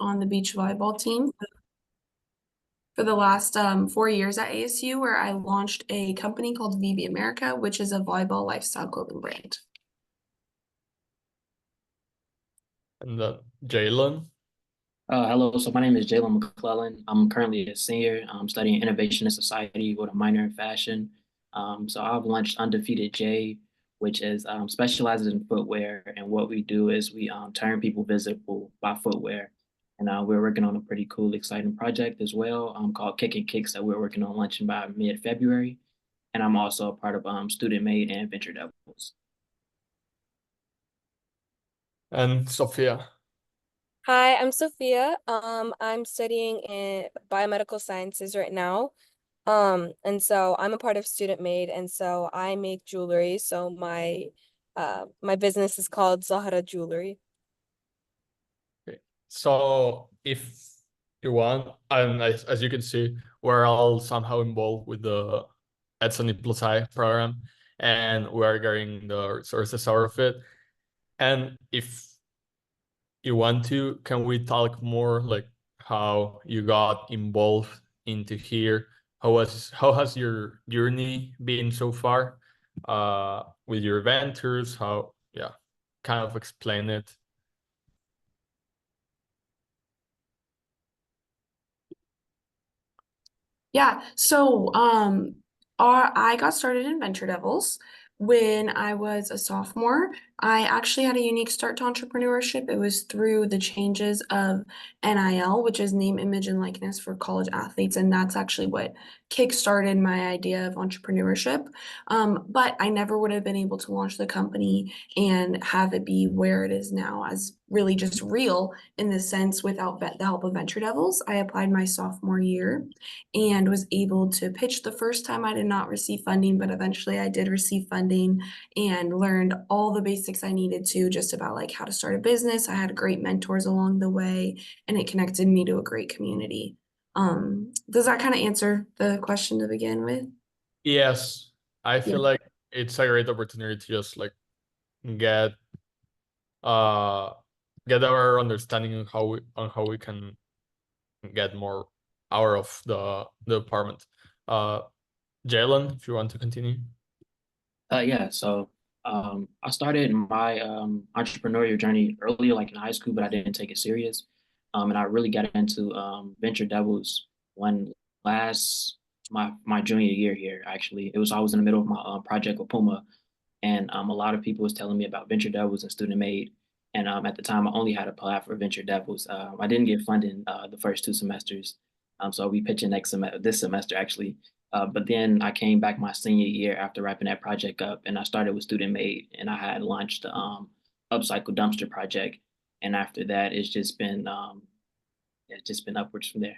on the beach volleyball team for the last 4 years at ASU, where I launched a company called VB America, which is a volleyball lifestyle clothing brand. And Jalen. Hello, so my name is Jalen McClellan. I'm currently a senior. I'm studying innovation in society with a minor in fashion. So I've launched Undefeated J, which is specializes in footwear. And what we do is we turn people visible by footwear. And we're working on a pretty cool, exciting project as well called Kick and Kicks that we're working on launching by mid-February. And I'm also a part of Student Made and Venture Devils. And Sophia. Hi, I'm Sophia. I'm studying in biomedical sciences right now. And so I'm a part of Student Made, and so I make jewelry. So my business is called Zahara Jewelry. Okay. So if you want, and as you can see, we're all somehow involved with the Edson E+I program, and we're getting the resources out of it. And if you want to, can we talk more like how you got involved into here? How has your journey been so far with your ventures? How, yeah, kind of explain it. Yeah, so I got started in Venture Devils when I was a sophomore. I actually had a unique start to entrepreneurship. It was through the changes of NIL, which is name, image, and likeness for college athletes, and that's actually what kickstarted my idea of entrepreneurship. But I never would have been able to launch the company and have it be where it is now as really just real in this sense without the help of Venture Devils. I applied my sophomore year and was able to pitch the first time. I did not receive funding, but eventually I did receive funding and learned all the basics I needed to just about like how to start a business. I had great mentors along the way, and it connected me to a great community. Does that kind of answer the question to begin with? Yes, I feel Yeah. like it's a great opportunity to just like get uh get our understanding on how we can get more out of the department. Jalen, if you want to continue. Yeah, so I started my entrepreneurial journey earlier, like in high school, but I didn't take it serious. And I really got into Venture Devils when last my junior year here. Actually, I was in the middle of my project with Puma, and a lot of people was telling me about Venture Devils and Student Made. And at the time, I only had apply for Venture Devils. I didn't get funding the first 2 semesters, so I'll be pitching this semester actually. But then I came back my senior year after wrapping that project up, and I started with Student Made, and I had launched the Upcycle Dumpster project. And after that, it's just been upwards from there.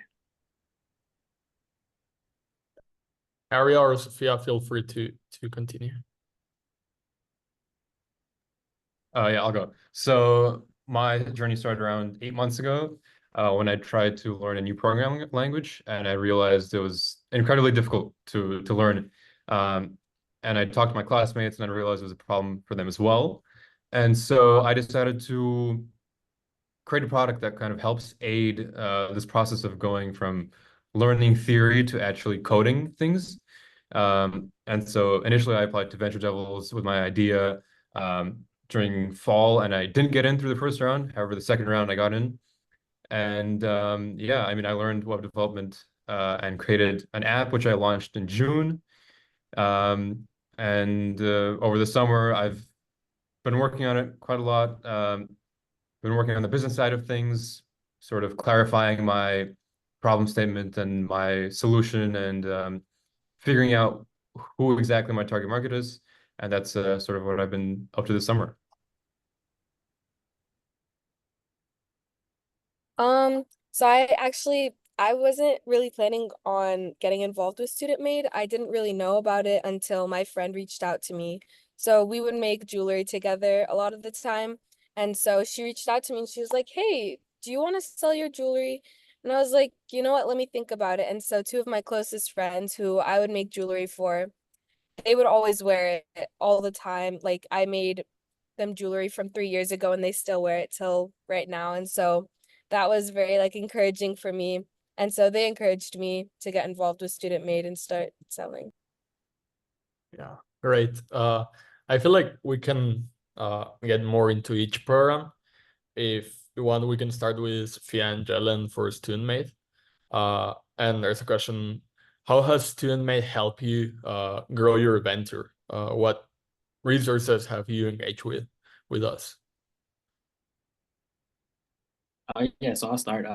Ariel or Sophia, feel free to continue. Yeah, I'll go. So my journey started around 8 months ago when I tried to learn a new programming language, and I realized it was incredibly difficult to learn. And I talked to my classmates, and I realized it was a problem for them as well. And so I decided to create a product that kind of helps aid this process of going from learning theory to actually coding things. And so initially I applied to Venture Devils with my idea during fall, and I didn't get in through the first round. However, the second round I got in. And yeah, I mean, I learned web development and created an app, which I launched in June. And over the summer, I've been working on it quite a lot. Been working on the business side of things, sort of clarifying my problem statement and my solution, and figuring out who exactly my target market is. And that's sort of what I've been up to this summer. So I wasn't really planning on getting involved with Student Made. I didn't really know about it until my friend reached out to me. So we would make jewelry together a lot of the time. And so she reached out to me and she was like, "Hey, do you want to sell your jewelry?" And I was like, "You know what? Let me think about it." And so two of my closest friends who I would make jewelry for, they would always wear it all the time. Like I made them jewelry from 3 years ago and they still wear it till right now. And so that was very like encouraging for me. And so they encouraged me to get involved with Student Made and start selling. Yeah, great. I feel like we can get more into each program. If you want, we can start with Sophia and Jelen for Student Made. And there's a question: how has Student Made helped you grow your venture? What resources have you engaged with us? Yeah, so I'll start.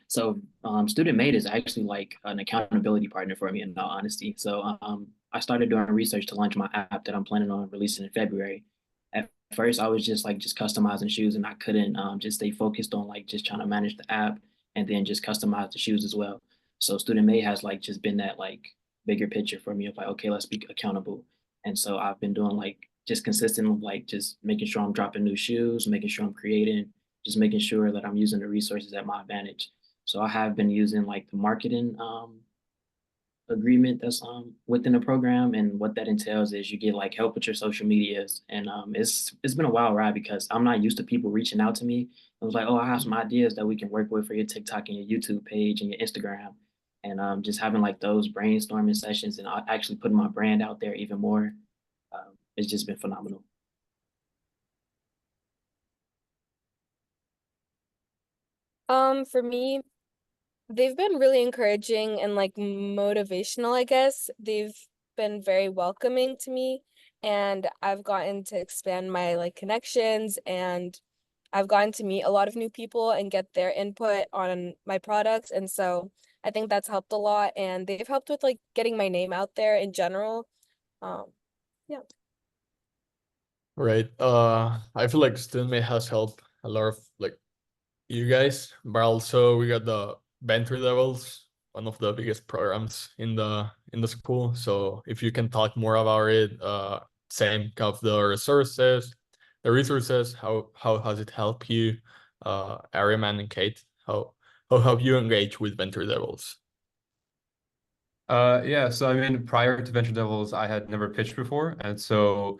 Student Made is actually like an accountability partner for me, in all honesty. I started doing research to launch my app that I'm planning on releasing in February. At first, I was just customizing shoes, and I couldn't just stay focused on like just trying to manage the app and then just customize the shoes as well. So Student Made has like just been that like bigger picture for me of like, okay, let's be accountable. And so I've been doing like just consistent, like just making sure I'm dropping new shoes, making sure I'm creating, just making sure that I'm using the resources at my advantage. So I have been using like the marketing agreement that's within the program, and what that entails is you get like help with your social medias, and it's been a wild ride because I'm not used to people reaching out to me. I was like, oh, I have some ideas that we can work with for your TikTok and your YouTube page and your Instagram, and just having like those brainstorming sessions and actually putting my brand out there even more. It's just been phenomenal. For me, they've been really encouraging and like motivational, I guess. They've been very welcoming to me, and I've gotten to expand my like connections, and I've gotten to meet a lot of new people and get their input on my products. And so I think that's helped a lot, and they've helped with like getting my name out there in general. Um, yeah. Right. I feel like Student Made has helped a lot of like you guys, but also we got the Venture Devils, one of the biggest programs in the school. So if you can talk more about it, same kind of the resources, how has it helped you, Ariman and Kate? How have you engaged with Venture Devils? Yeah, so I mean, prior to Venture Devils, I had never pitched before, and so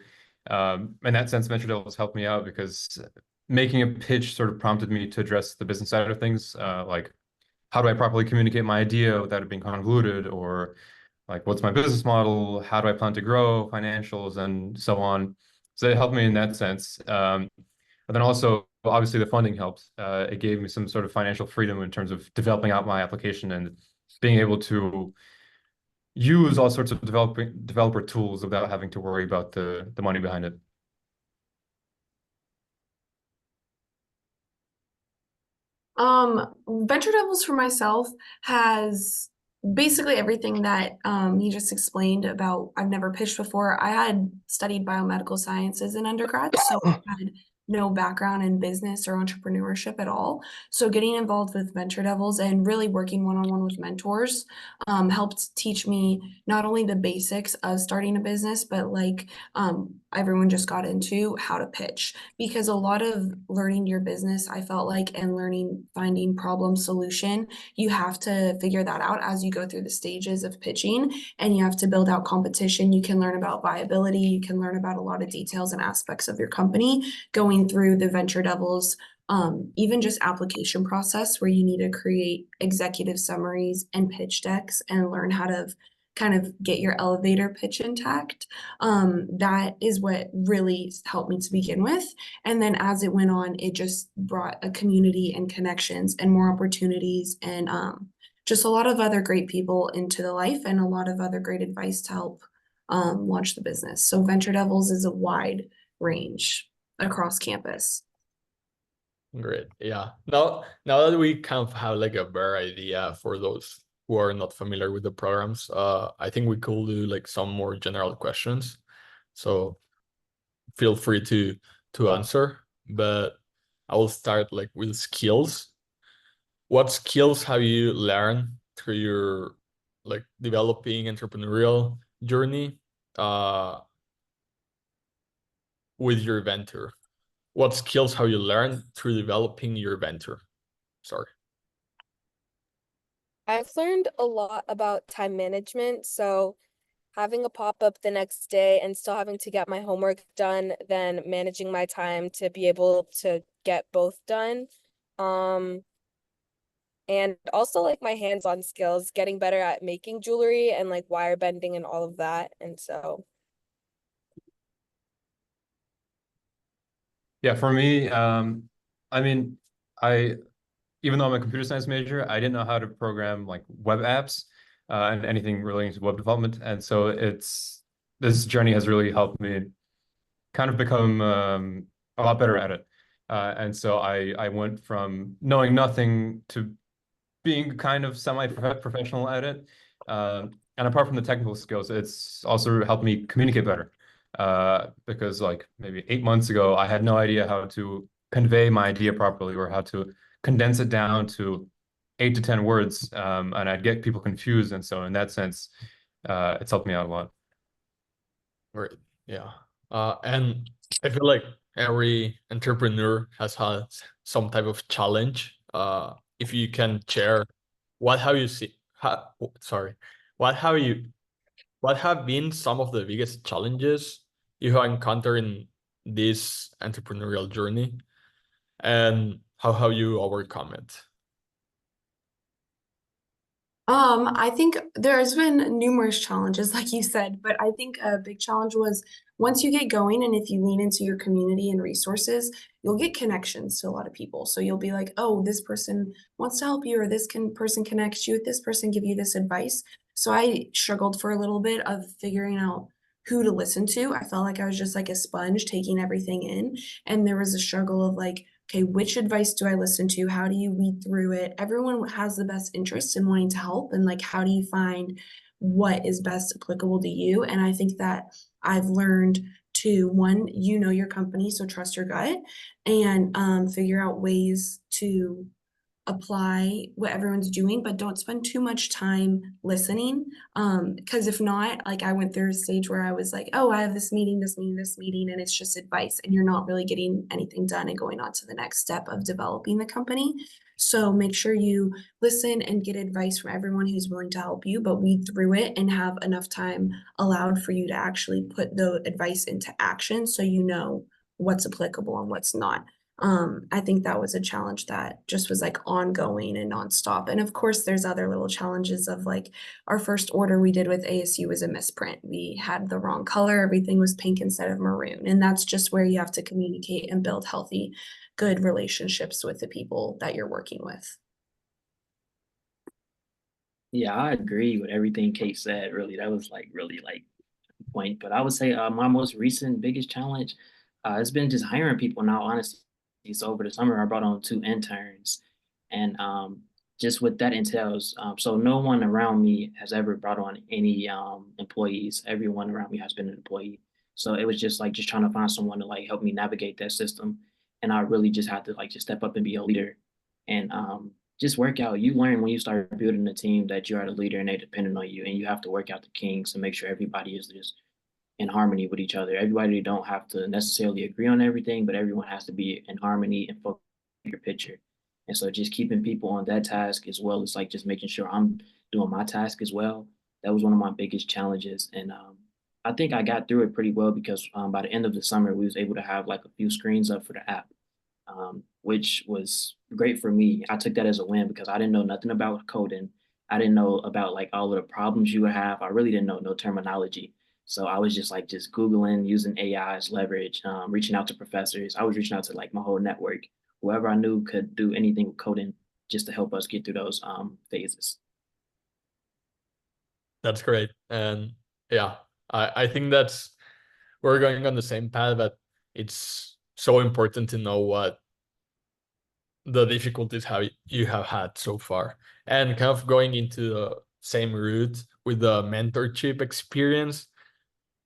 in that sense, Venture Devils helped me out because making a pitch sort of prompted me to address the business side of things, like how do I properly communicate my idea without it being convoluted, or like what's my business model, how do I plan to grow, financials, and so on. So it helped me in that sense. But then also, obviously, the funding helped. It gave me some sort of financial freedom in terms of developing out my application and being able to use all sorts of developer tools without having to worry about the money behind it. Venture Devils for myself has basically everything that he just explained about. I've never pitched before. I had studied biomedical sciences in undergrad, so I had no background in business or entrepreneurship at all. So getting involved with Venture Devils and really working one-on-one with mentors helped teach me not only the basics of starting a business, but like everyone just got into how to pitch, because a lot of learning your business, I felt like, and learning finding problem solution, you have to figure that out as you go through the stages of pitching, and you have to build out competition. You can learn about viability, you can learn about a lot of details and aspects of your company going through the Venture Devils, even just application process where you need to create executive summaries and pitch decks and learn how to kind of get your elevator pitch intact. That is what really helped me to begin with. And then as it went on, it just brought a community and connections and more opportunities, and just a lot of other great people into the life, and a lot of other great advice to help launch the business. So Venture Devils is a wide range across campus. Great. Yeah. Now that we kind of have like a better idea for those who are not familiar with the programs, I think we could do like some more general questions. So feel free to answer, but I will start like with skills. What skills have you learned through your like developing entrepreneurial journey with your venture? What skills have you learned through developing your venture? Sorry. I've learned a lot about time management. So having a pop-up the next day and still having to get my homework done, then managing my time to be able to get both done. Um, and also like my hands-on skills, getting better at making jewelry and like wire bending and all of that. And so Yeah, for me, I mean, I even though I'm a computer science major, I didn't know how to program like web apps and anything relating to web development. And so this journey has really helped me kind of become a lot better at it. And so I went from knowing nothing to being kind of semi-professional at it. And apart from the technical skills, it's also helped me communicate better. Because like maybe 8 months ago, I had no idea how to convey my idea properly or how to condense it down to 8 to 10 words. And I'd get people confused. And so in that sense, it's helped me out a lot. Right. Yeah. And I feel like every entrepreneur has had some type of challenge. If you can share, what have you seen? Sorry, what have you? What have been some of the biggest challenges you have encountered in this entrepreneurial journey, and how have you overcome it? I think there's been numerous challenges, like you said, but I think a big challenge was once you get going and if you lean into your community and resources, you'll get connections to a lot of people. So you'll be like, oh, this person wants to help you, or this person connects you with this person, give you this advice. So I struggled for a little bit of figuring out who to listen to. I felt like I was just like a sponge taking everything in. And there was a struggle of like, okay, which advice do I listen to? How do you weed through it? Everyone has the best interest in wanting to help. And like, how do you find what is best applicable to you? And I think that I've learned to, one, you know your company, so trust your gut, and figure out ways to apply what everyone's doing, but don't spend too much time listening. Because if not, like I went through a stage where I was like, oh, I have this meeting, and it's just advice, and you're not really getting anything done and going on to the next step of developing the company. So make sure you listen and get advice from everyone who's willing to help you, but weed through it and have enough time allowed for you to actually put the advice into action so you know what's applicable and what's not. I think that was a challenge that just was like ongoing and nonstop. And of course, there's other little challenges of like our first order we did with ASU was a misprint. We had the wrong color, everything was pink instead of maroon. And that's just where you have to communicate and build healthy, good relationships with the people that you're working with. Yeah, I agree with everything Kate said. Really, that was like really like the point. But I would say my most recent biggest challenge has been just hiring people now, honestly. So over the summer, I brought on 2 interns, and just what that entails. So no one around me has ever brought on any employees. Everyone around me has been an employee. So it was just like just trying to find someone to like help me navigate that system, and I really just had to like just step up and be a leader, and just work out. You learn when you start building a team that you are the leader and they dependent on you, and you have to work out the kinks and make sure everybody is just in harmony with each other. Everybody don't have to necessarily agree on everything, but everyone has to be in harmony and focus on your picture. And so just keeping people on that task as well as like just making sure I'm doing my task as well. That was one of my biggest challenges. And I think I got through it pretty well because by the end of the summer, we was able to have like a few screens up for the app, which was great for me. I took that as a win because I didn't know nothing about coding. I didn't know about like all of the problems you would have. I really didn't know no terminology. So I was just like just Googling, using AI as leverage, reaching out to professors. I was reaching out to like my whole network, whoever I knew could do anything with coding just to help us get through those phases. That's great. And yeah, I think that's we're going on the same path, but it's so important to know what the difficulties you have had so far, and kind of going into the same route with the mentorship experience.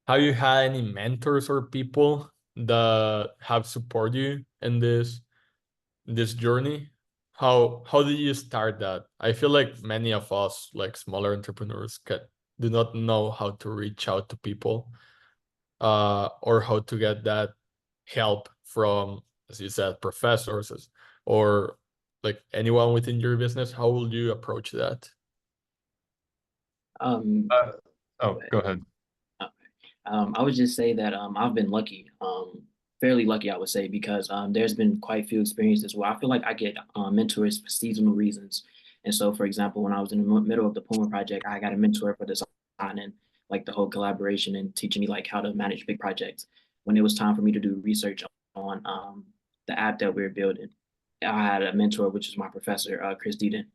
Have you had any mentors or people that have supported you in this journey? How did you start that? I feel like many of us, like smaller entrepreneurs, do not know how to reach out to people, or how to get that help from, as you said, professors or like anyone within your business. How will you approach that? Um, Oh, go ahead. I would just say that I've been lucky, fairly lucky, I would say, because there's been quite a few experiences where I feel like I get mentors for seasonal reasons. And so, for example, when I was in the middle of the Puma project, I got a mentor for design and like the whole collaboration and teaching me like how to manage big projects. When it was time for me to do research on the app that we were building, I had a mentor, which is my professor, Chris Deaton.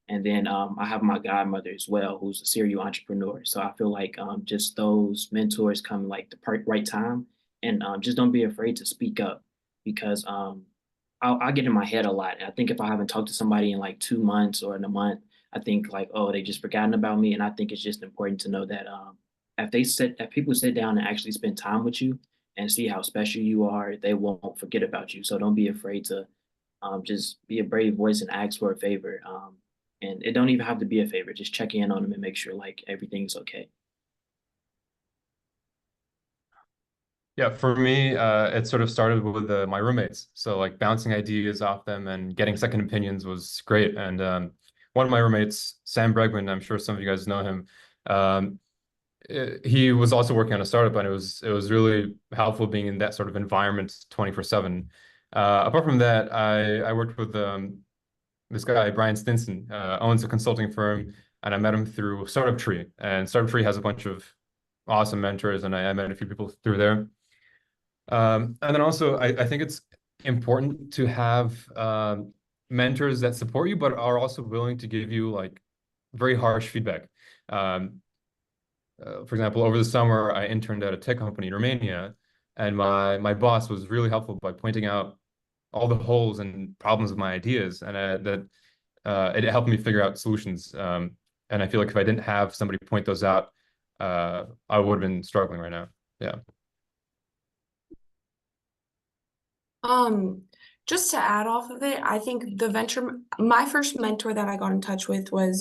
And then I have my godmother as well, who's a serial entrepreneur. So I feel like just those mentors come like the right time, and just don't be afraid to speak up because I get in my head a lot. I think if I haven't talked to somebody in like 2 months or in a month, I think like, oh, they just forgotten about me. And I think it's just important to know that if people sit down and actually spend time with you and see how special you are, they won't forget about you. So don't be afraid to just be a brave voice and ask for a favor. And it don't even have to be a favor. Just check in on them and make sure like everything's okay. Yeah, for me, it sort of started with my roommates. So like bouncing ideas off them and getting second opinions was great. And one of my roommates, Sam Bregman, I'm sure some of you guys know him. Um, he was also working on a startup, and it was really helpful being in that sort of environment 24/7. Apart from that, I worked with this guy, Brian Stinson, owns a consulting firm, and I met him through Startup Tree. And Startup Tree has a bunch of awesome mentors, and I met a few people through there. And then also, I think it's important to have mentors that support you, but are also willing to give you like very harsh feedback. Um, for example, over the summer, I interned at a tech company in Romania, and my boss was really helpful by pointing out all the holes and problems of my ideas, and it helped me figure out solutions. And I feel like if I didn't have somebody point those out, I would have been struggling right now. Yeah. Um, just to add off of it, I think my first mentor that I got in touch with was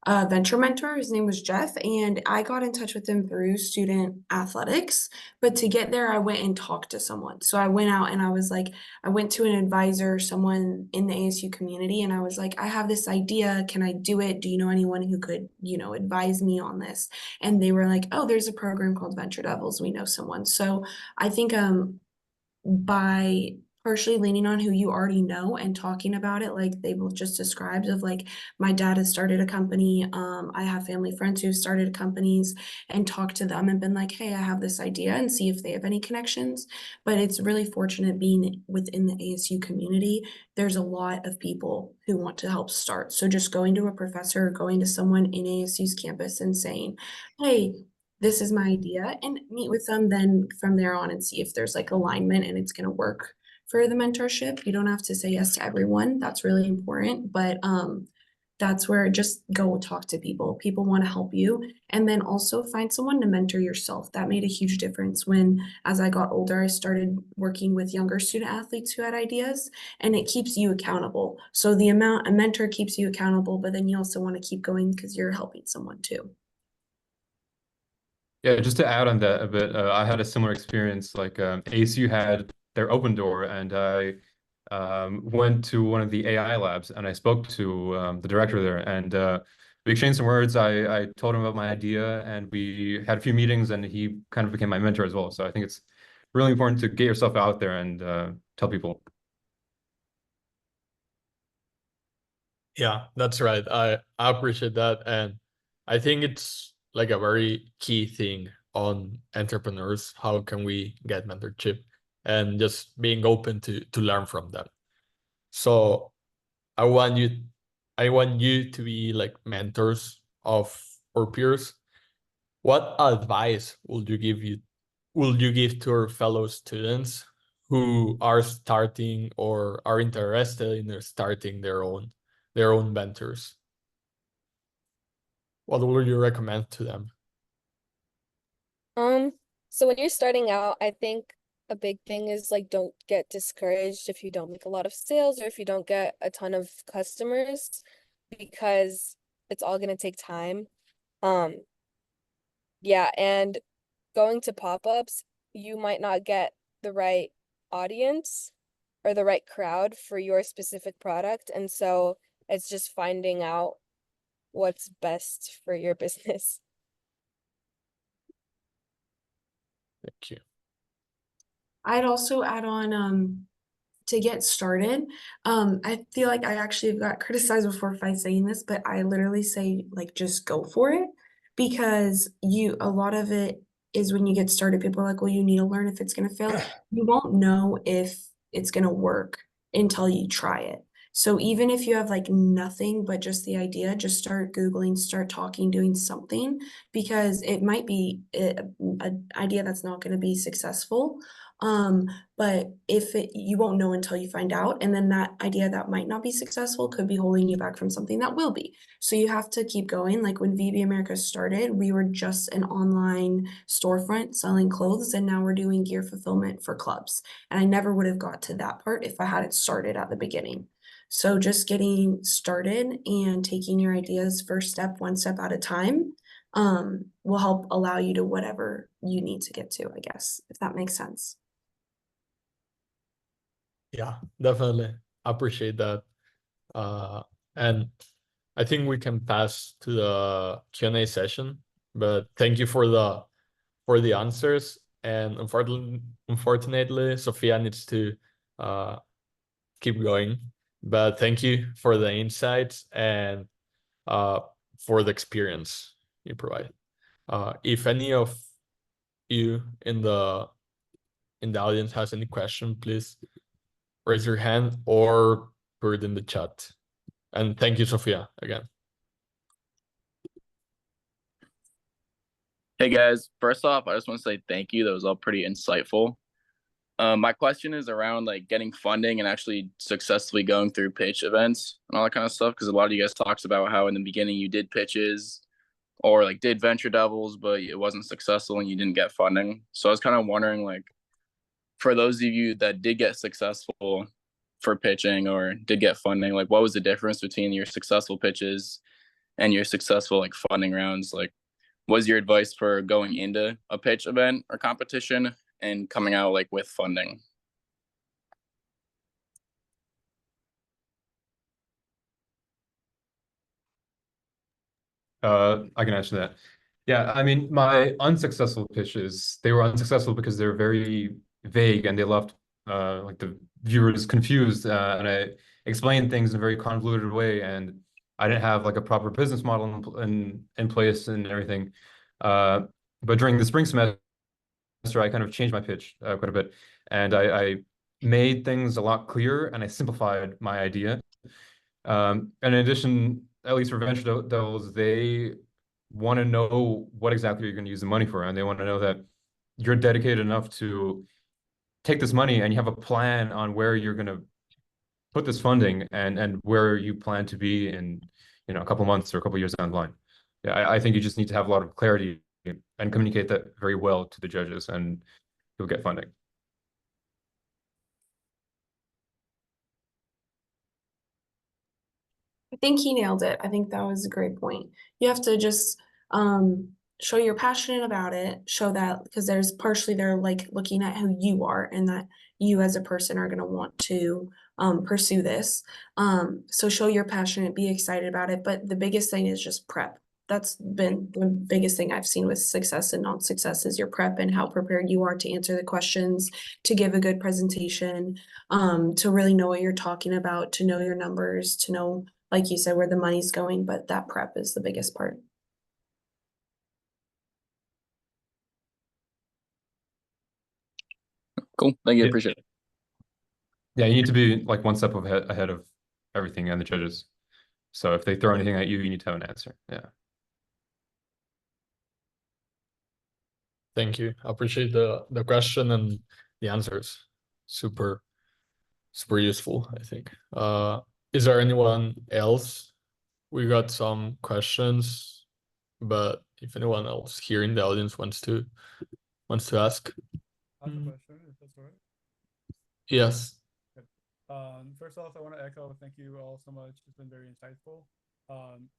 a venture mentor. His name was Jeff, and I got in touch with him through student athletics. But to get there, I went and talked to someone. So I went out and I went to an advisor, someone in the ASU community, and I was like, I have this idea. Can I do it? Do you know anyone who could, advise me on this? And they were like, oh, there's a program called Venture Devils. We know someone. So I think by partially leaning on who you already know and talking about it like they both just described of like my dad has started a company, I have family friends who started companies, and talked to them and been like, hey, I have this idea, and see if they have any connections. But it's really fortunate being within the ASU community. There's a lot of people who want to help start, so just going to a professor or going to someone in ASU's campus and saying, hey, this is my idea, and meet with them then from there on and see if there's like alignment and it's going to work for the mentorship. You don't have to say yes to everyone. That's really important, but that's where just go talk to people. People want to help you, and then also find someone to mentor yourself. That made a huge difference when, as I got older, I started working with younger student athletes who had ideas, and it keeps you accountable. So a mentor keeps you accountable, but then you also want to keep going because you're helping someone too. Yeah, just to add on that a bit, I had a similar experience. Like ASU had their open door, and I went to one of the AI labs, and I spoke to the director there, and we exchanged some words. I told him about my idea, and we had a few meetings, and he kind of became my mentor as well. So I think it's really important to get yourself out there and tell people. Yeah, that's right. I appreciate that. And I think it's like a very key thing on entrepreneurs. How can we get mentorship and just being open to learn from them? So I want you I want you to be like mentors of our peers. What advice would you give to our fellow students who are starting or are interested in starting their own ventures? What would you recommend to them? Um, so when you're starting out, I think a big thing is like don't get discouraged if you don't make a lot of sales or if you don't get a ton of customers because it's all gonna take time. Um, yeah, and going to pop-ups, you might not get the right audience or the right crowd for your specific product, and so it's just finding out what's best for your business. Thank you. I'd also add on to get started, I feel like I actually got criticized before by saying this, but I literally say like just go for it, because a lot of it is when you get started, people are like, well, you need to learn if it's gonna fail. You won't know if it's gonna work until you try it. So even if you have like nothing but just the idea, just start Googling, start talking, doing something, because it might be an idea that's not gonna be successful. But you won't know until you find out, and then that idea that might not be successful could be holding you back from something that will be. So you have to keep going. Like when VB America started, we were just an online storefront selling clothes, and now we're doing gear fulfillment for clubs. And I never would have got to that part if I hadn't started at the beginning. So just getting started and taking your ideas first step, one step at a time, will help allow you to whatever you need to get to, I guess, if that makes sense. Yeah, definitely. I appreciate that. And I think we can pass to the Q&A session, but thank you for the answers. And unfortunately, Sophia needs to keep going. But thank you for the insights and for the experience you provide. If any of you in the audience has any question, please raise your hand or put it in the chat. And thank you, Sophia, again. Hey guys, first off, I just want to say thank you. That was all pretty insightful. My question is around like getting funding and actually successfully going through pitch events and all that kind of stuff. Because a lot of you guys talks about how in the beginning you did pitches or like did Venture Devils, but it wasn't successful and you didn't get funding. So I was kind of wondering, like, for those of you that did get successful for pitching or did get funding, like what was the difference between your successful pitches and your successful like funding rounds? Like, was your advice for going into a pitch event or competition and coming out like with funding? I can answer that. Yeah, I mean, my unsuccessful pitches, they were unsuccessful because they're very vague and they left like the viewers confused. And I explained things in a very convoluted way, and I didn't have like a proper business model in place and everything. But during the spring semester, I kind of changed my pitch quite a bit, and I made things a lot clearer and I simplified my idea. And in addition, at least for venture devils, they want to know what exactly you're going to use the money for, and they want to know that you're dedicated enough to take this money and you have a plan on where you're going to put this funding and where you plan to be in, you know, a couple months or a couple years down the line. Yeah, I think you just need to have a lot of clarity and communicate that very well to the judges, and you'll get funding. I think he nailed it. I think that was a great point. You have to just show you're passionate about it, show that, because there's partially they're like looking at who you are and that you as a person are going to want to pursue this. So show you're passionate, be excited about it. But the biggest thing is just prep. That's been the biggest thing I've seen with success and not success is your prep and how prepared you are to answer the questions, to give a good presentation, to really know what you're talking about, to know your numbers, to know, like you said, where the money's going, but that prep is the biggest part. Cool. Thank you. Yeah. Appreciate it. Yeah, you need to be like one step ahead of everything and the judges. So if they throw anything at you, you need to have an answer. Yeah. Thank you. I appreciate the question and the answers. Super useful, I think. Is there anyone else? We got some questions, but if anyone else here in the audience wants to ask. I have a question, if that's all right. Yes. Good. First off, I want to echo thank you all so much. It's been very insightful.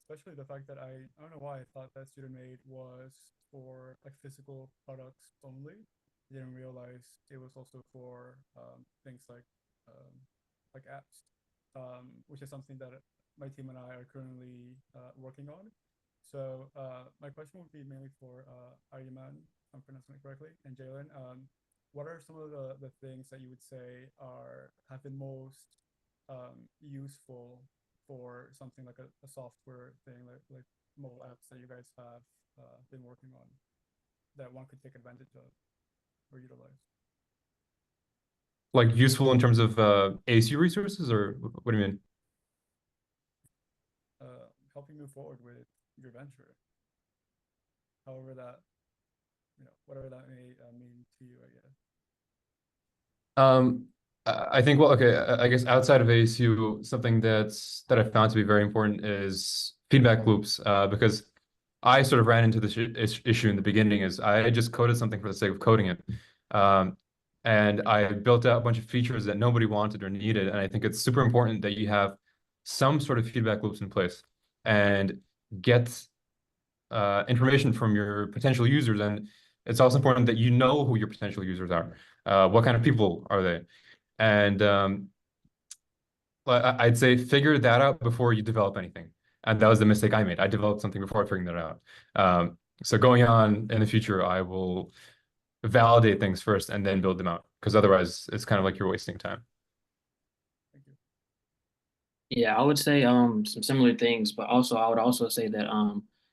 Especially the fact that I don't know why I thought that student made was for like physical products only. I didn't realize it was also for things like apps, which is something that my team and I are currently working on. So my question would be mainly for Ariman, if I'm pronouncing it correctly, and Jalen. what are some of the things that you would say have been most useful for something like a software thing, like mobile apps that you guys have been working on that one could take advantage of or utilize? Like useful in terms of ASU resources, or what do you mean? Helping move forward with your venture, however that, whatever that may mean to you, I guess. I think, well, okay, I guess outside of ASU, something that I found to be very important is feedback loops, because I sort of ran into this issue in the beginning. Is I just coded something for the sake of coding it, um, and I built out a bunch of features that nobody wanted or needed. And I think it's super important that you have some sort of feedback loops in place and get information from your potential users. And it's also important that you know who your potential users are. What kind of people are they? And I'd say figure that out before you develop anything. And that was the mistake I made. I developed something before figuring that out. So going on in the future, I will validate things first and then build them out, because otherwise it's kind of like you're wasting time. Thank you. Yeah, I would say some similar things, but also I would also say that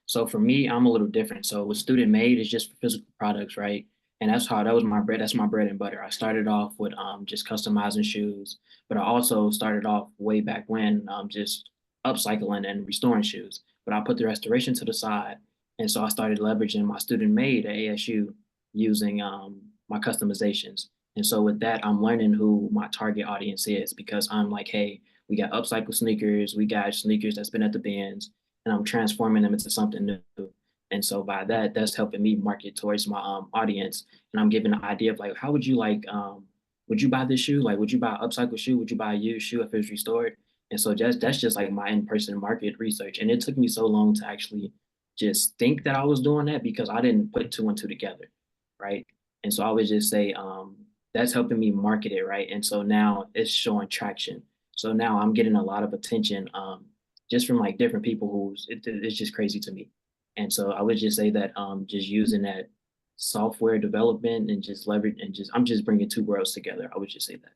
so for me, I'm a little different. So with student made, it's just for physical products, right? And that was my bread. That's my bread and butter. I started off with just customizing shoes, but I also started off way back when just upcycling and restoring shoes. But I put the restoration to the side, and so I started leveraging my student made at ASU using my customizations. And so with that, I'm learning who my target audience is, because I'm like, hey, we got upcycle sneakers, we got sneakers that's been at the bins, and I'm transforming them into something new. And so by that, that's helping me market towards my audience. And I'm giving an idea of like, how would you like, would you buy this shoe? Like, would you buy an upcycle shoe? Would you buy a used shoe if it was restored? And so that's just like my in-person market research. And it took me so long to actually just think that I was doing that, because I didn't put two and two together, right? And so I would just say that's helping me market it, right? And so now it's showing traction. So now I'm getting a lot of attention just from like different people it's just crazy to me. And so I would just say that just using that software development and just leverage and just I'm just bringing two worlds together. I would just say that.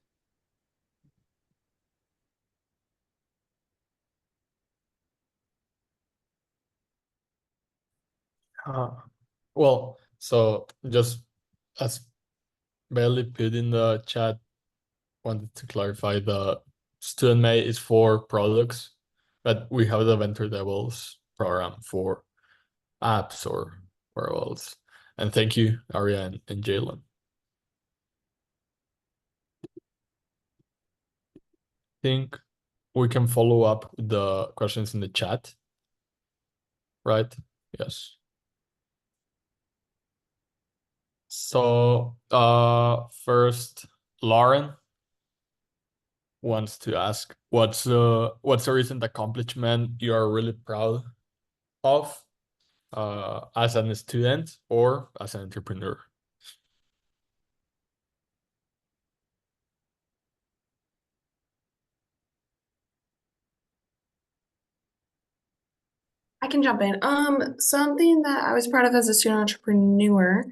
Well, so just as Bailey put in the chat, wanted to clarify the student made is for products, but we have the Venture Devils program for apps or where else. And thank you, Aria and Jalen. Think we can follow up with the questions in the chat, right? Yes. So first, Lauren wants to ask, what's a recent accomplishment you are really proud of as a student or as an entrepreneur? I can jump in. Something that I was proud of as a student entrepreneur,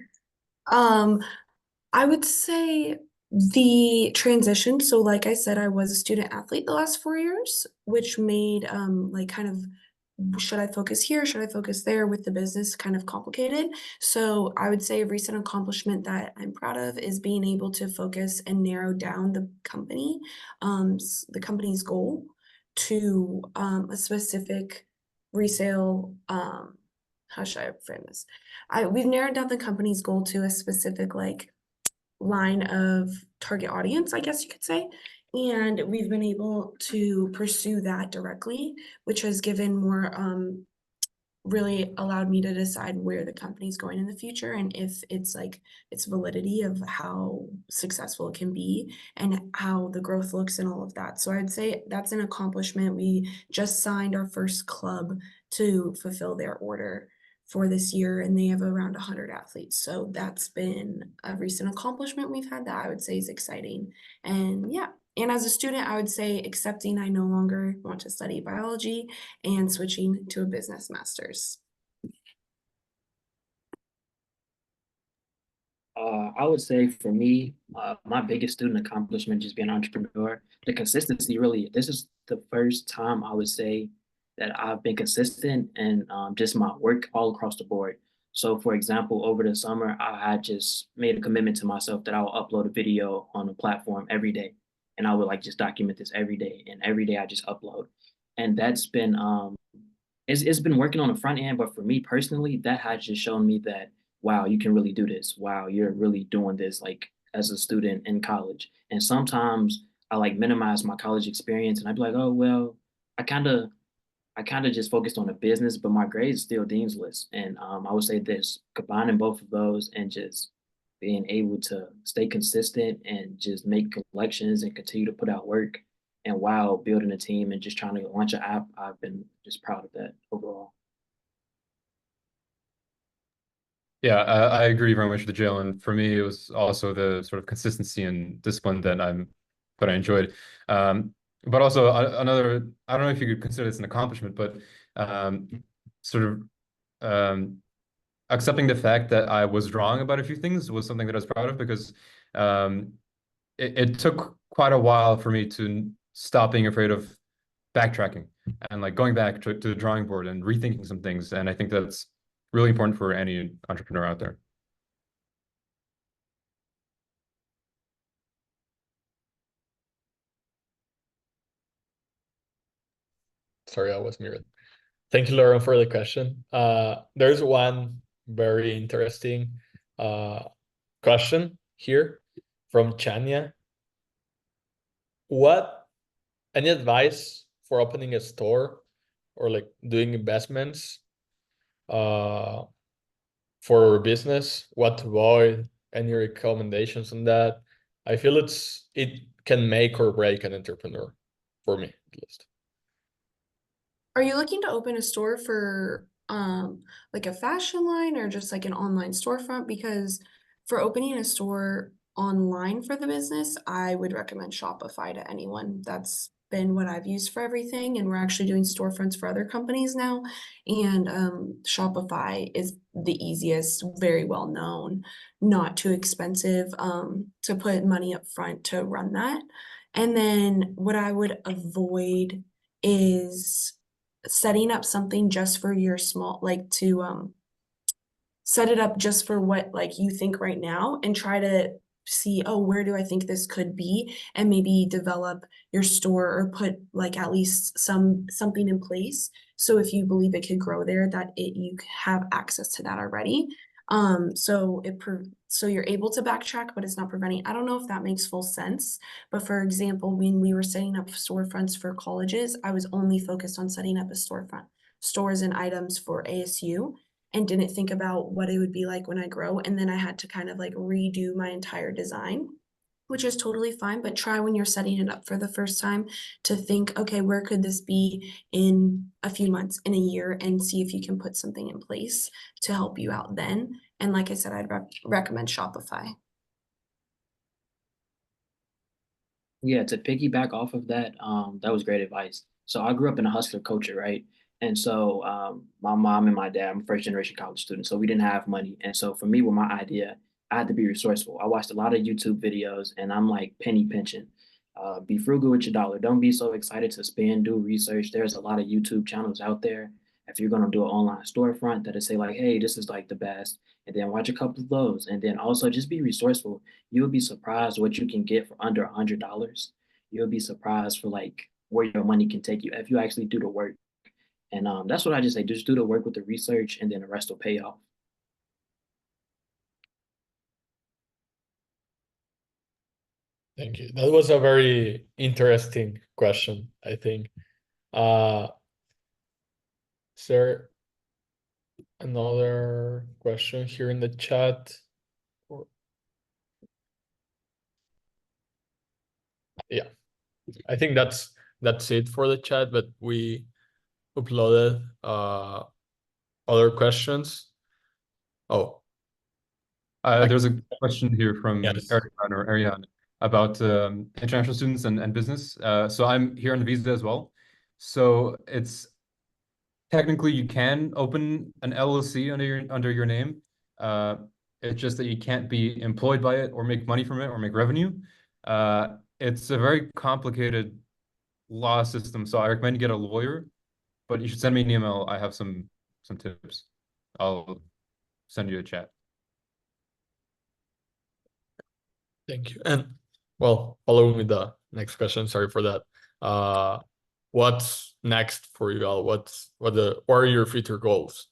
I would say the transition. So like I said, I was a student athlete the last 4 years, which made like kind of, should I focus here? Should I focus there with the business kind of complicated? So I would say a recent accomplishment that I'm proud of is being able to focus and narrow down the company's goal to a specific resale, how should I frame this? We've narrowed down the company's goal to a specific like line of target audience, I guess you could say. And we've been able to pursue that directly, which has given more really allowed me to decide where the company's going in the future and if it's like its validity of how successful it can be and how the growth looks and all of that. So I'd say that's an accomplishment. We just signed our first club to fulfill their order for this year, and they have around 100 athletes. So that's been a recent accomplishment we've had that I would say is exciting. And yeah, and as a student, I would say accepting I no longer want to study biology and switching to a business master's. I would say for me, my biggest student accomplishment just being an entrepreneur, the consistency really, this is the first time I would say that I've been consistent and just my work all across the board. So for example, over the summer, I had just made a commitment to myself that I will upload a video on a platform every day. And I would like just document this every day. And every day I just upload. And that's been it's been working on the front end, but for me personally, that has just shown me that wow, you can really do this. Wow, you're really doing this like as a student in college. And sometimes I like minimize my college experience and I'd be like, oh well, I kind of I kind of just focused on the business, but my grades still dean's list. And I would say this combining both of those and just being able to stay consistent and just make collections and continue to put out work and while building a team and just trying to launch an app, I've been just proud of that overall. Yeah, I agree very much with Jalen. For me, it was also the sort of consistency and discipline that I enjoyed. But also another, I don't know if you could consider this an accomplishment, but um, sort of um, accepting the fact that I was wrong about a few things was something that I was proud of because um, it took quite a while for me to stop being afraid of backtracking and like going back to the drawing board and rethinking some things. And I think that's really important for any entrepreneur out there. Sorry, I was muted. Thank you, Lauren, for the question. There's one very interesting question here from Chania. What any advice for opening a store or like doing investments uh, for business? What to avoid? Any recommendations on that? I feel it can make or break an entrepreneur, for me at least. Are you looking to open a store for like a fashion line or just like an online storefront? Because for opening a store online for the business, I would recommend Shopify to anyone. That's been what I've used for everything, and we're actually doing storefronts for other companies now. And Shopify is the easiest, very well known, not too expensive to put money up front to run that. And then what I would avoid is setting up something just for your small, like to set it up just for what like you think right now and try to see, oh, where do I think this could be, and maybe develop your store or put like at least something in place, so if you believe it could grow there, that you have access to that already. So you're able to backtrack, but it's not preventing. I don't know if that makes full sense, but for example, when we were setting up storefronts for colleges, I was only focused on setting up a storefront, stores and items for ASU, and didn't think about what it would be like when I grow. And then I had to kind of like redo my entire design, which is totally fine. But try when you're setting it up for the first time to think, okay, where could this be in a few months, in a year, and see if you can put something in place to help you out then. And like I said, I'd recommend Shopify. Yeah, to piggyback off of that, that was great advice. So I grew up in a hustler culture, right? And so my mom and my dad, I'm a first generation college student, so we didn't have money. And so for me, with my idea, I had to be resourceful. I watched a lot of YouTube videos, and I'm like penny pinching. Be frugal with your dollar. Don't be so excited to spend. Do research. There's a lot of YouTube channels out there. If you're gonna do an online storefront, that'll say like, "Hey, this is like the best," and then watch a couple of those, and then also just be resourceful. You'll be surprised what you can get for under $100. You'll be surprised for like where your money can take you if you actually do the work. And that's what I just say. Just do the work with the research, and then the rest will pay off. Thank you. That was a very interesting question, I think. Is there another question here in the chat? Yeah, I think that's it for the chat, but we uploaded other questions. Oh, There's a question here from yes. Ariane about international students and business. So I'm here on the visa as well. So it's technically you can open an LLC under your name. It's just that you can't be employed by it or make money from it or make revenue. It's a very complicated law system, so I recommend you get a lawyer, but you should send me an email. I have some tips. I'll send you a chat. Thank you. And well, following with the next question, sorry for that. What's next for you all? What are your future goals?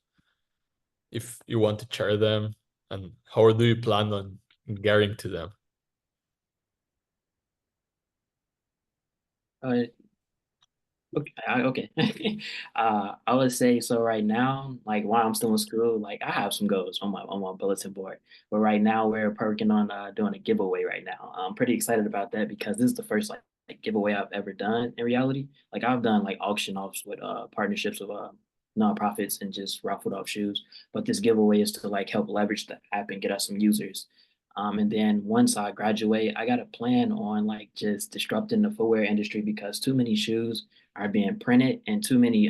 If you want to share them, and how do you plan on getting to them? Uh, okay. I would say so right now, like while I'm still in school, like I have some goals on my bulletin board. But right now we're working on doing a giveaway right now. I'm pretty excited about that because this is the first like giveaway I've ever done in reality. Like I've done like auction offs with partnerships with nonprofits and just raffled off shoes. But this giveaway is to like help leverage the app and get us some users. And then once I graduate, I got a plan on like just disrupting the footwear industry because too many shoes are being printed and too many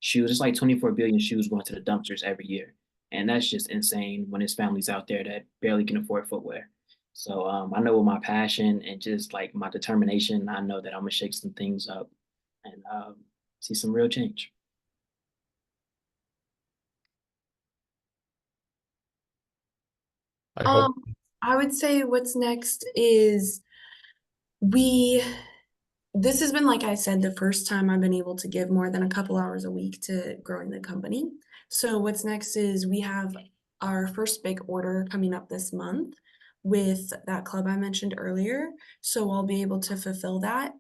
shoes. It's like 24 billion shoes going to the dumpsters every year. And that's just insane when there's families out there that barely can afford footwear. So I know with my passion and just like my determination, I know that I'm gonna shake some things up and see some real change. I hope. I would say what's next is we this has been, like I said, the first time I've been able to give more than a couple hours a week to growing the company. So what's next is we have our first big order coming up this month with that club I mentioned earlier. So I'll be able to fulfill that,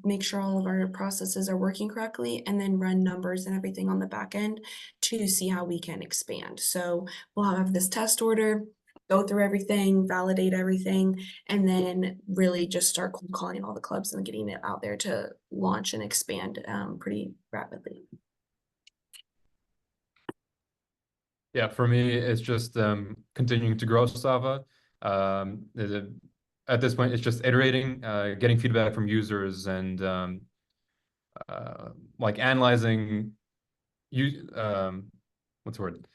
make sure all of our processes are working correctly, and then run numbers and everything on the back end to see how we can expand. So we'll have this test order, go through everything, validate everything, and then really just start cold calling all the clubs and getting it out there to launch and expand pretty rapidly. Yeah, for me, it's just continuing to grow Sava. At this point, it's just iterating, getting feedback from users, and like analyzing what's the word?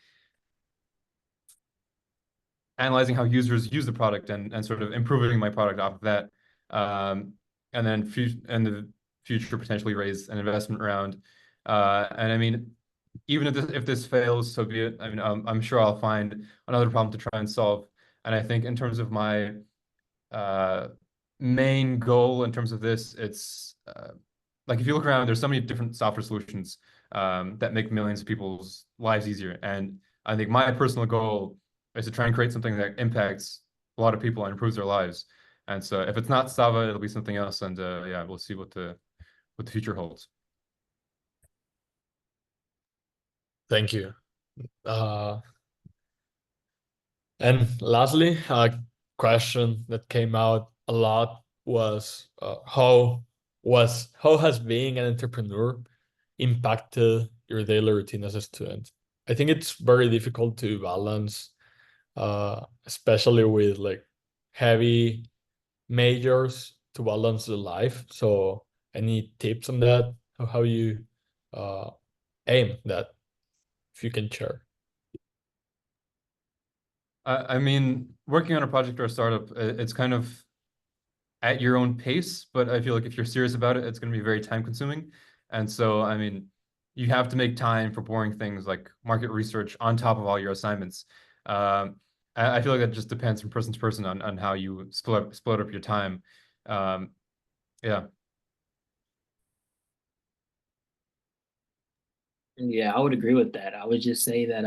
Analyzing how users use the product and sort of improving my product off of that. And then in the future, potentially raise an investment round. And I mean, even if this fails, so be it. I mean, I'm sure I'll find another problem to try and solve. And I think in terms of my main goal in terms of this, it's like if you look around, there's so many different software solutions that make millions of people's lives easier. And I think my personal goal is to try and create something that impacts a lot of people and improves their lives. And so if it's not Sava, it'll be something else. And yeah, we'll see what the future holds. Thank you. And lastly, a question that came out a lot was how has being an entrepreneur impacted your daily routine as a student? I think it's very difficult to balance, especially with like heavy majors to balance the life. So any tips on that? How you aim that, if you can share? I mean, working on a project or a startup, it's kind of at your own pace, but I feel like if you're serious about it, it's going to be very time consuming. And so, I mean, you have to make time for boring things like market research on top of all your assignments. I feel like that just depends from person to person on how you split up your time. Yeah. Yeah, I would agree with that. I would just say that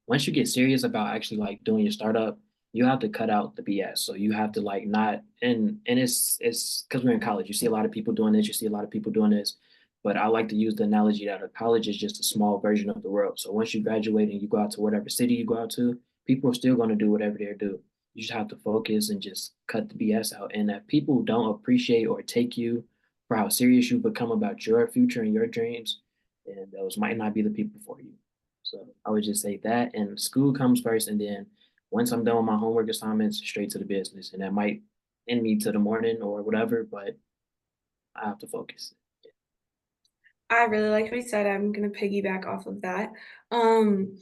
once you get serious about actually like doing your startup, you have to cut out the BS. So you have to like not and it's because we're in college. You see a lot of people doing this, you see a lot of people doing this. But I like to use the analogy that a college is just a small version of the world. So once you graduate and you go out to whatever city you go out to, people are still going to do whatever they do. You just have to focus and just cut the BS out. And if people don't appreciate or take you for how serious you become about your future and your dreams, and those might not be the people for you. So I would just say that, and school comes first, and then once I'm done with my homework assignments, straight to the business, and that might end me to the morning or whatever, but I have to focus. I really like what you said. I'm gonna piggyback off of that. Um,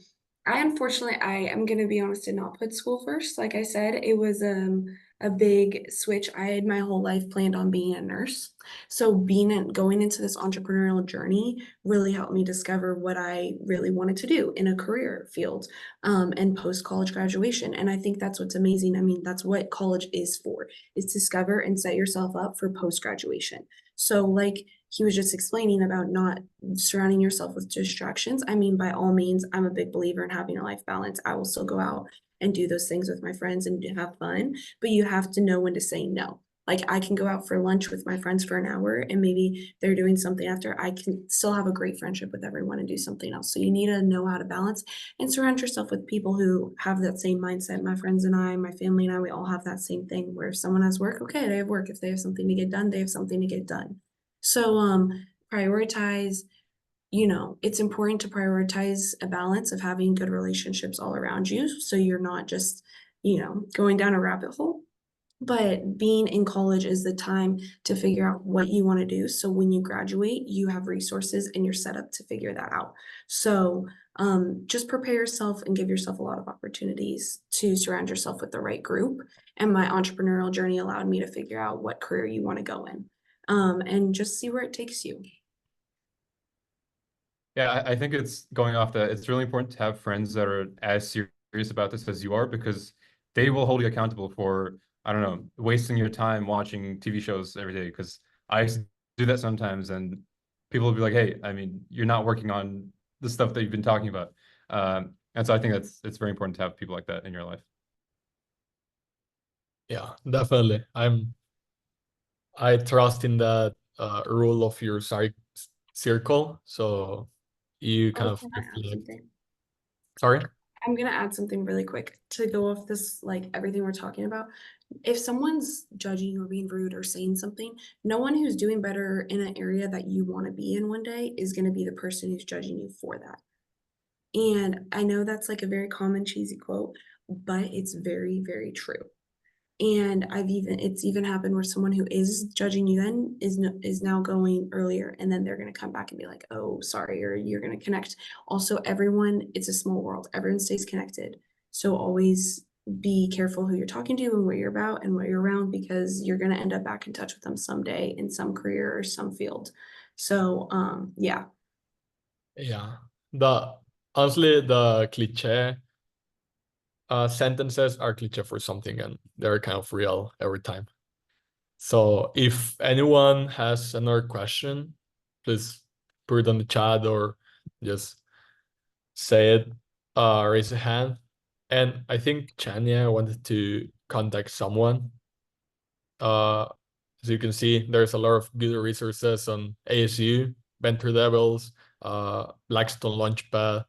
I unfortunately, I am gonna be honest, did not put school first. Like I said, it was a big switch. I had my whole life planned on being a nurse. So going into this entrepreneurial journey really helped me discover what I really wanted to do in a career field, and post-college graduation. And I think that's what's amazing. I mean, that's what college is for, is discover and set yourself up for post-graduation. So like he was just explaining about not surrounding yourself with distractions. I mean, by all means, I'm a big believer in having a life balance. I will still go out and do those things with my friends and have fun, but you have to know when to say no. Like I can go out for lunch with my friends for an hour and maybe they're doing something after. I can still have a great friendship with everyone and do something else. So you need to know how to balance and surround yourself with people who have that same mindset. My friends and I, my family and I, we all have that same thing where if someone has work, okay, they have work. If they have something to get done, they have something to get done. So prioritize, it's important to prioritize a balance of having good relationships all around you so you're not just, going down a rabbit hole. But being in college is the time to figure out what you want to do. So when you graduate, you have resources and you're set up to figure that out. So just prepare yourself and give yourself a lot of opportunities to surround yourself with the right group. And my entrepreneurial journey allowed me to figure out what career you want to go in, and just see where it takes you. Yeah, I think it's going off that it's really important to have friends that are as serious about this as you are, because they will hold you accountable for, I don't know, wasting your time watching TV shows every day. Because I used to do that sometimes, and people will be like, "Hey, I mean, you're not working on the stuff that you've been talking about." And so I think it's very important to have people like that in your life. Yeah, definitely. I trust in that rule of your circle. So you kind Oh, of can I add reflect. something? Sorry? I'm gonna add something really quick to go off this, like everything we're talking about. If someone's judging or being rude or saying something, no one who's doing better in an area that you want to be in one day is gonna be the person who's judging you for that. And I know that's like a very common cheesy quote, but it's very, very true. And it's even happened where someone who is judging you then is now going earlier, and then they're going to come back and be like, oh, sorry, or you're going to connect. Also, everyone, it's a small world, everyone stays connected. So always be careful who you're talking to and what you're about and what you're around, because you're going to end up back in touch with them someday in some career or some field. So yeah. Yeah. The honestly, the cliche sentences are cliche for something, and they're kind of real every time. So if anyone has another question, please put it on the chat or just say it, raise a hand. And I think Chania wanted to contact someone. As you can see, there's a lot of good resources on ASU, Venture Devils, Blackstone LaunchPad,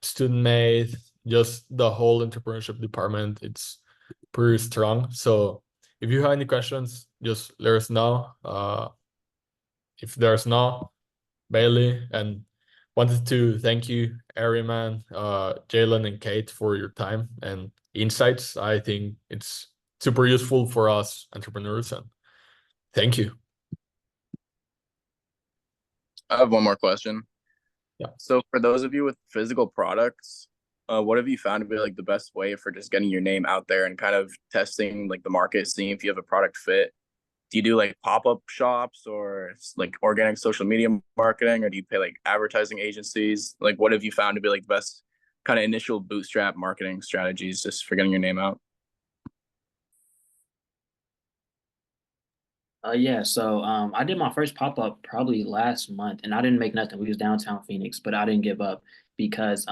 student made, just the whole entrepreneurship department. It's pretty strong. So if you have any questions, just let us know. If there's no, Bailey, and wanted to thank you, Ariman, Jalen, and Kate for your time and insights. I think it's super useful for us entrepreneurs, and thank you. I have one more question. Yeah. So for those of you with physical products, what have you found to be like the best way for just getting your name out there and kind of testing like the market, seeing if you have a product fit? Do you do like pop-up shops or like organic social media marketing, or do you pay like advertising agencies? Like what have you found to be like the best kind of initial bootstrap marketing strategies just for getting your name out? Yeah, so I did my first pop-up probably last month, and I didn't make nothing. We was downtown Phoenix, but I didn't give up because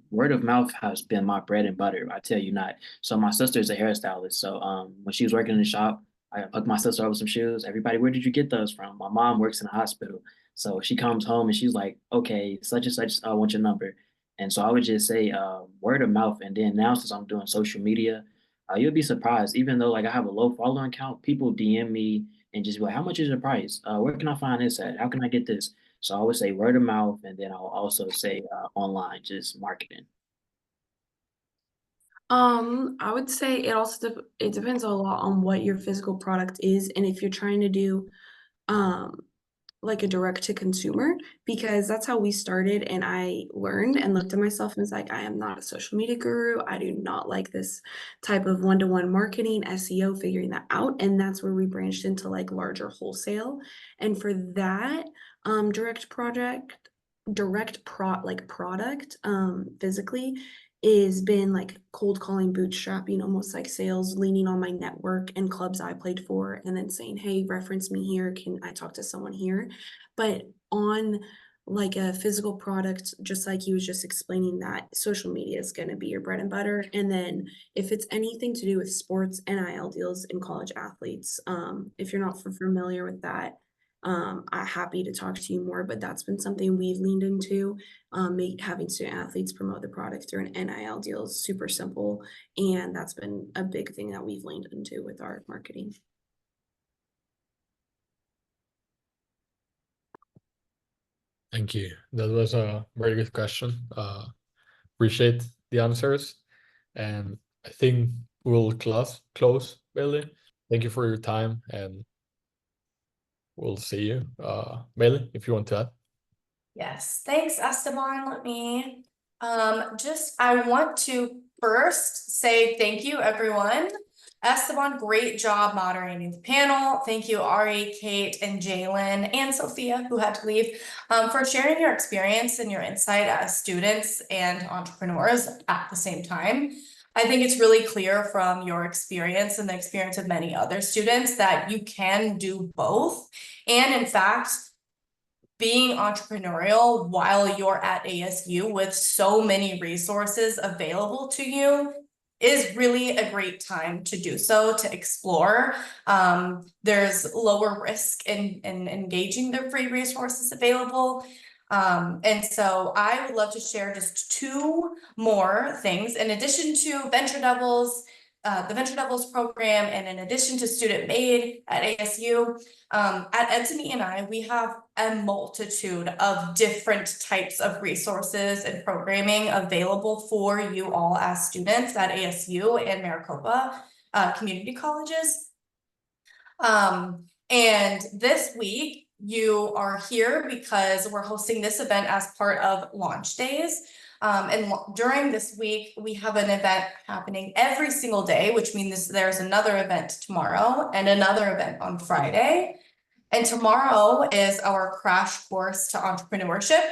word of mouth has been my bread and butter. I tell you not. So my sister's a hairstylist. So when she was working in the shop, I hooked my sister up with some shoes. Everybody, where did you get those from? My mom works in a hospital, so she comes home and she's like, "Okay, such and such, I want your number." And so I would just say word of mouth, and then now since I'm doing social media, you'll be surprised. Even though like I have a low following count, people DM me and just be like, how much is the price? Where can I find this at? How can I get this? So I would say word of mouth, and then I'll also say online, just marketing. I would say it depends a lot on what your physical product is, and if you're trying to do um like a direct to consumer, because that's how we started. And I learned and looked at myself and was like, I am not a social media guru. I do not like this type of one-to-one marketing, SEO, figuring that out. And that's where we branched into like larger wholesale. And for that, product physically is been like cold calling, bootstrapping, almost like sales, leaning on my network and clubs I played for, and then saying, hey, reference me here, can I talk to someone here? But on like a physical product, just like he was just explaining, that social media is going to be your bread and butter. And then if it's anything to do with sports, NIL deals and college athletes, if you're not familiar with that, I'm happy to talk to you more, but that's been something we've leaned into. Having student athletes promote the product through an NIL deal is super simple, and that's been a big thing that we've leaned into with our marketing. Thank you. That was a very good question. Appreciate the answers, and I think we'll close, Bailey. Thank you for your time, and we'll see you. Bailey, if you want to add. Yes, thanks, Esteban. I want to first say thank you, everyone. Esteban, great job moderating the panel. Thank you, Ari, Kate, and Jalen, and Sophia, who had to leave, for sharing your experience and your insight as students and entrepreneurs at the same time. I think it's really clear from your experience and the experience of many other students that you can do both. And in fact, being entrepreneurial while you're at ASU with so many resources available to you is really a great time to do so, to explore. There's lower risk in engaging the free resources available. And so I would love to share just two more things. In addition to Venture Devils, the Venture Devils program, and in addition to Student Made at ASU, at Edson E+I, we have a multitude of different types of resources and programming available for you all as students at ASU and Maricopa community colleges. And this week, you are here because we're hosting this event as part of Launch Days. And during this week, we have an event happening every single day, which means there's another event tomorrow and another event on Friday. And tomorrow is our crash course to entrepreneurship.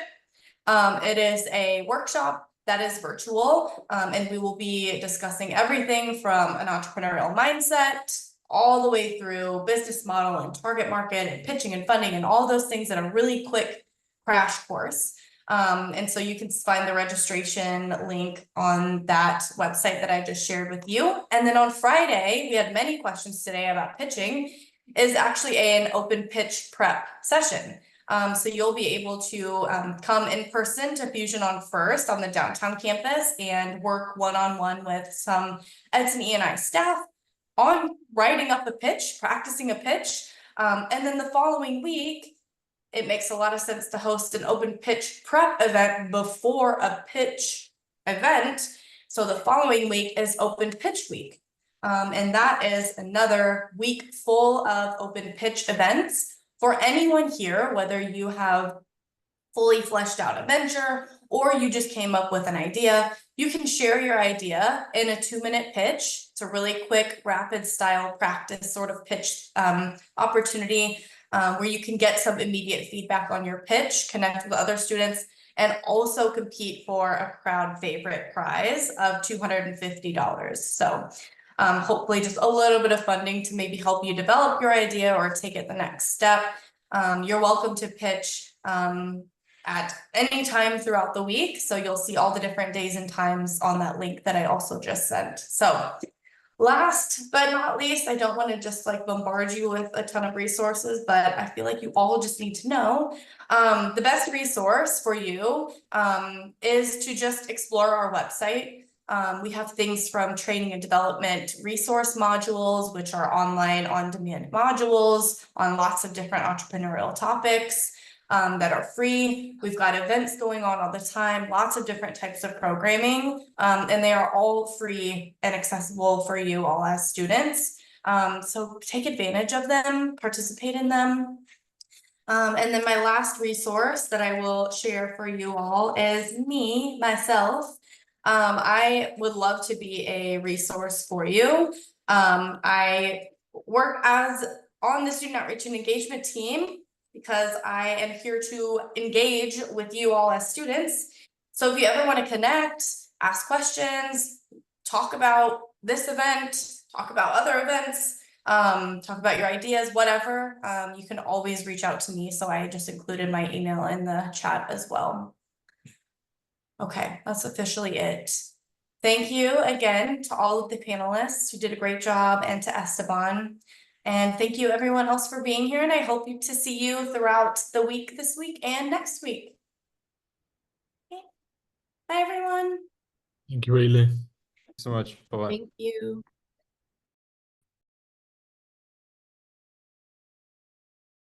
It is a workshop that is virtual, and we will be discussing everything from an entrepreneurial mindset all the way through business model and target market and pitching and funding and all those things in a really quick crash course. And so you can find the registration link on that website that I just shared with you. And then on Friday, we had many questions today about pitching, is actually an open pitch prep session. So you'll be able to come in person to Fusion on First on the downtown campus and work one-on-one with some Edson E+I staff on writing up a pitch, practicing a pitch. And then the following week, it makes a lot of sense to host an open pitch prep event before a pitch event. So the following week is open pitch week. And that is another week full of open pitch events for anyone here, whether you have fully fleshed out a venture or you just came up with an idea. You can share your idea in a 2-minute pitch. It's a really quick, rapid style practice sort of pitch opportunity where you can get some immediate feedback on your pitch, connect with other students, and also compete for a crowd favorite prize of $250. So hopefully just a little bit of funding to maybe help you develop your idea or take it the next step. You're welcome to pitch at any time throughout the week. So you'll see all the different days and times on that link that I also just sent. So last but not least, I don't want to just like bombard you with a ton of resources, but I feel like you all just need to know the best resource for you is to just explore our website. We have things from training and development resource modules, which are online on-demand modules on lots of different entrepreneurial topics that are free. We've got events going on all the time, lots of different types of programming, and they are all free and accessible for you all as students. So take advantage of them, participate in them. And then my last resource that I will share for you all is myself. I would love to be a resource for you. I work on the student outreach and engagement team because I am here to engage with you all as students. So if you ever want to connect, ask questions, talk about this event, talk about other events, talk about your ideas, whatever, you can always reach out to me. So I just included my email in the chat as well. Okay, that's officially it. Thank you again to all of the panelists who did a great job, and to Esteban. And thank you everyone else for being here, and I hope to see you throughout the week this week and next week. Okay. Bye everyone. Thank you, really. So much. Bye-bye. Thank you.